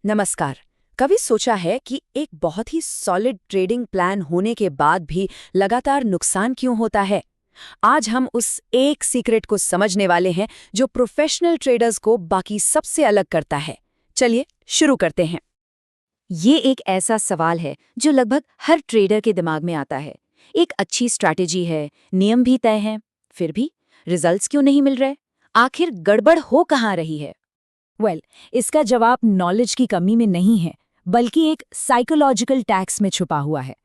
नमस्कार। कभी सोचा है कि एक बहुत ही सॉलिड ट्रेडिंग प्लान होने के बाद भी लगातार नुकसान क्यों होता है? आज हम उस एक सीक्रेट को समझने वाले हैं जो प्रोफेशनल ट्रेडर्स को बाकी सबसे अलग करता है। चलिए शुरू करते हैं। ये एक ऐसा सवाल है जो लगभग हर ट्रेडर के दिमाग में आता है। एक अच्छी स्ट्रैटेजी है, नियम भी तय हैं, फिर भी रिजल्ट्स क्यों नहीं मिल रहे? आखिर गड़बड़ हो कहाँ रही है? इसका जवाब नॉलेज की कमी में नहीं है, बल्कि एक साइकोलॉजिकल टैक्स में छुपा हुआ है।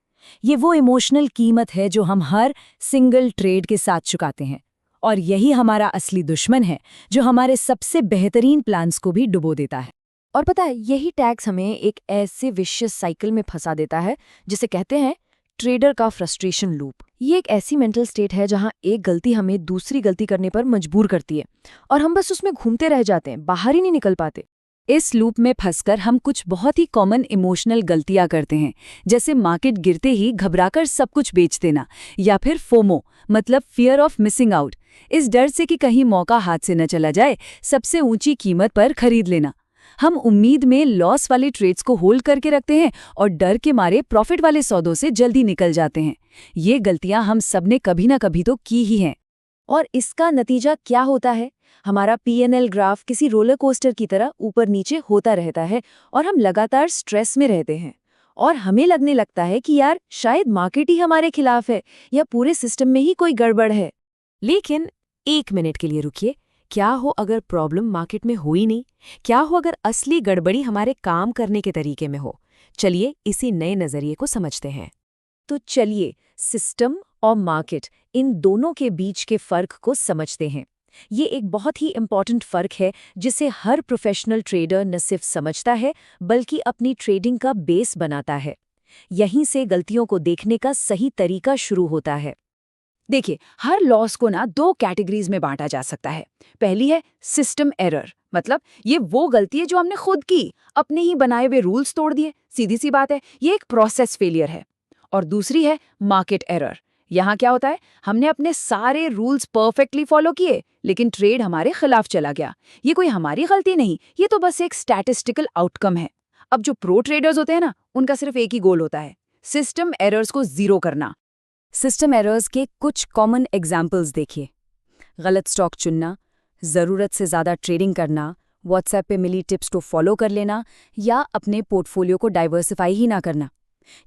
ये वो इमोशनल कीमत है जो हम हर सिंगल ट्रेड के साथ चुकाते हैं, और यही हमारा असली दुश्मन है जो हमारे सबसे बेहतरीन प्लान्स को भी डुबो देता है। और पता है, यही टैक्स हमें एक ऐसे विशियस साइकिल में फंसा देता है जिसे कहते हैं ट्रेडर का फ्रस्ट्रेशन लूप। ये एक ऐसी मेंटल स्टेट है जहां एक गलती हमें दूसरी गलती करने पर मजबूर करती है और हम बस उसमें घूमते रह जाते हैं, बाहर ही नहीं निकल पाते। इस लूप में फंसकर हम कुछ बहुत ही कॉमन इमोशनल गलतियां करते हैं, जैसे मार्केट गिरते ही घबराकर सब कुछ बेच देना, या फिर फोमो मतलब फियर ऑफ मिसिंग आउट, इस डर से कि कहीं मौका हाथ से न चला जाए, सबसे ऊंची कीमत पर खरीद लेना। हम उम्मीद में लॉस वाले ट्रेड्स को होल्ड करके रखते हैं और डर के मारे प्रॉफिट वाले सौदों से जल्दी निकल जाते हैं। ये गलतियां हम सबने कभी ना कभी तो की ही हैं। और इसका नतीजा क्या होता है? हमारा पीएनएल ग्राफ किसी रोलर कोस्टर की तरह ऊपर नीचे होता रहता है और हम लगातार स्ट्रेस में रहते हैं। और हमें लगने लगता है कि यार शायद मार्केट ही हमारे खिलाफ है या पूरे सिस्टम में ही कोई गड़बड़ है। लेकिन एक मिनट के लिए रुकिए। क्या हो अगर प्रॉब्लम मार्केट में हो ही नहीं? क्या हो अगर असली गड़बड़ी हमारे काम करने के तरीके में हो? चलिए इसी नए नजरिए को समझते हैं। तो चलिए सिस्टम और मार्केट, इन दोनों के बीच के फर्क को समझते हैं। ये एक बहुत ही इम्पॉर्टेंट फर्क है जिसे हर प्रोफेशनल ट्रेडर न सिर्फ समझता है बल्कि अपनी ट्रेडिंग का बेस बनाता है। यहीं से गलतियों को देखने का सही तरीका शुरू होता है। देखिए, हर लॉस को ना दो कैटेगरीज में बांटा जा सकता है। पहली है सिस्टम एरर, मतलब ये वो गलती है जो हमने खुद की, अपने ही बनाए हुए रूल्स तोड़ दिए। सीधी सी बात है, ये एक प्रोसेस फेलियर है। और दूसरी है मार्केट एरर। यहाँ क्या होता है, हमने अपने सारे रूल्स परफेक्टली फॉलो किए लेकिन ट्रेड हमारे खिलाफ चला गया। ये कोई हमारी गलती नहीं, ये तो बस एक स्टैटिस्टिकल आउटकम है। अब जो प्रो ट्रेडर्स होते हैं ना, उनका सिर्फ एक ही गोल होता है, सिस्टम एरर्स को जीरो करना। सिस्टम एरर्स के कुछ कॉमन एग्जाम्पल्स देखिए। गलत स्टॉक चुनना, ज़रूरत से ज़्यादा ट्रेडिंग करना, व्हाट्सएप पे मिली टिप्स को फॉलो कर लेना, या अपने पोर्टफोलियो को डाइवर्सिफाई ही ना करना।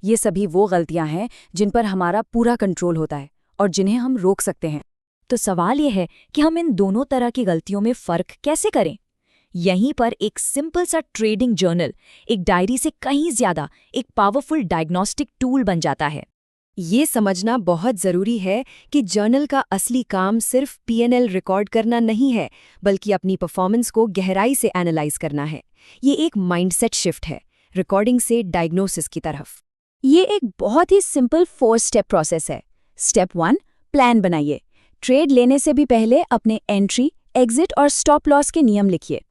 ये सभी वो गलतियां हैं जिन पर हमारा पूरा कंट्रोल होता है और जिन्हें हम रोक सकते हैं। तो सवाल यह है कि हम इन दोनों तरह की गलतियों में फ़र्क कैसे करें? यहीं पर एक सिंपल सा ट्रेडिंग जर्नल, एक डायरी से कहीं ज़्यादा एक पावरफुल डायग्नोस्टिक टूल बन जाता है। ये समझना बहुत ज़रूरी है कि जर्नल का असली काम सिर्फ पीएनएल रिकॉर्ड करना नहीं है, बल्कि अपनी परफॉर्मेंस को गहराई से एनालाइज करना है। ये एक माइंडसेट शिफ्ट है, रिकॉर्डिंग से डायग्नोसिस की तरफ। ये एक बहुत ही सिंपल 4 स्टेप प्रोसेस है। स्टेप 1, प्लान बनाइए। ट्रेड लेने से भी पहले अपने एंट्री, एग्जिट और स्टॉप लॉस के नियम लिखिए।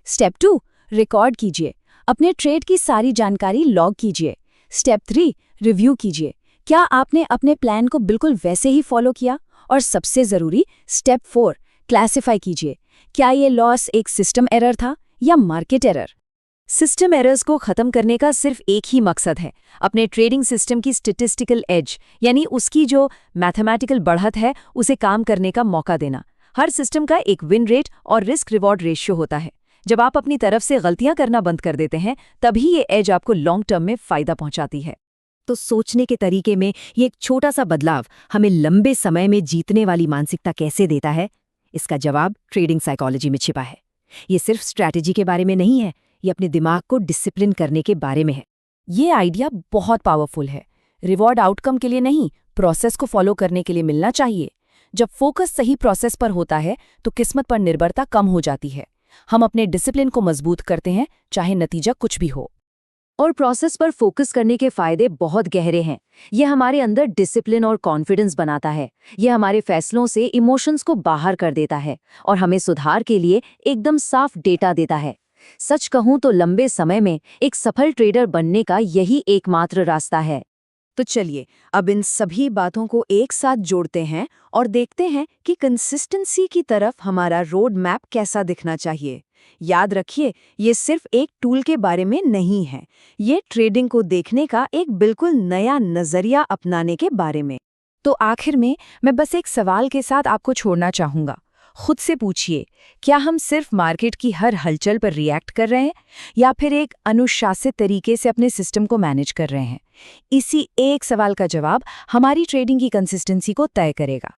स्टेप 2, रिकॉर्ड कीजिए। अपने ट्रेड की सारी जानकारी लॉग कीजिए। स्टेप 3, रिव्यू कीजिए। क्या आपने अपने प्लान को बिल्कुल वैसे ही फॉलो किया? और सबसे ज़रूरी स्टेप 4, क्लासिफाई कीजिए। क्या ये लॉस एक सिस्टम एरर था या मार्केट एरर? सिस्टम एरर्स को ख़त्म करने का सिर्फ एक ही मकसद है, अपने ट्रेडिंग सिस्टम की स्टैटिस्टिकल एज, यानी उसकी जो मैथमेटिकल बढ़त है, उसे काम करने का मौका देना। हर सिस्टम का एक विन रेट और रिस्क रिवॉर्ड रेशियो होता है। जब आप अपनी तरफ से गलतियां करना बंद कर देते हैं, तभी ये एज आपको लॉन्ग टर्म में फ़ायदा पहुंचाती है। तो सोचने के तरीके में ये एक छोटा सा बदलाव हमें लंबे समय में जीतने वाली मानसिकता कैसे देता है? इसका जवाब ट्रेडिंग साइकोलॉजी में छिपा है। ये सिर्फ स्ट्रैटेजी के बारे में नहीं है, ये अपने दिमाग को डिसिप्लिन करने के बारे में है। ये आइडिया बहुत पावरफुल है। रिवॉर्ड आउटकम के लिए नहीं, प्रोसेस को फॉलो करने के लिए मिलना चाहिए। जब फोकस सही प्रोसेस पर होता है तो किस्मत पर निर्भरता कम हो जाती है। हम अपने डिसिप्लिन को मजबूत करते हैं, चाहे नतीजा कुछ भी हो। और प्रोसेस पर फोकस करने के फायदे बहुत गहरे हैं। ये हमारे अंदर डिसिप्लिन और कॉन्फिडेंस बनाता है। ये हमारे फैसलों से इमोशंस को बाहर कर देता है और हमें सुधार के लिए एकदम साफ डेटा देता है। सच कहूं तो लंबे समय में एक सफल ट्रेडर बनने का यही एकमात्र रास्ता है। तो चलिए अब इन सभी बातों को एक साथ जोड़ते हैं और देखते हैं कि कंसिस्टेंसी की तरफ हमारा रोड मैप कैसा दिखना चाहिए। याद रखिए, ये सिर्फ एक टूल के बारे में नहीं है, ये ट्रेडिंग को देखने का एक बिल्कुल नया नजरिया अपनाने के बारे में। तो आखिर में मैं बस एक सवाल के साथ आपको छोड़ना चाहूंगा। खुद से पूछिए, क्या हम सिर्फ मार्केट की हर हलचल पर रिएक्ट कर रहे हैं या फिर एक अनुशासित तरीके से अपने सिस्टम को मैनेज कर रहे हैं? इसी एक सवाल का जवाब हमारी ट्रेडिंग की कंसिस्टेंसी को तय करेगा।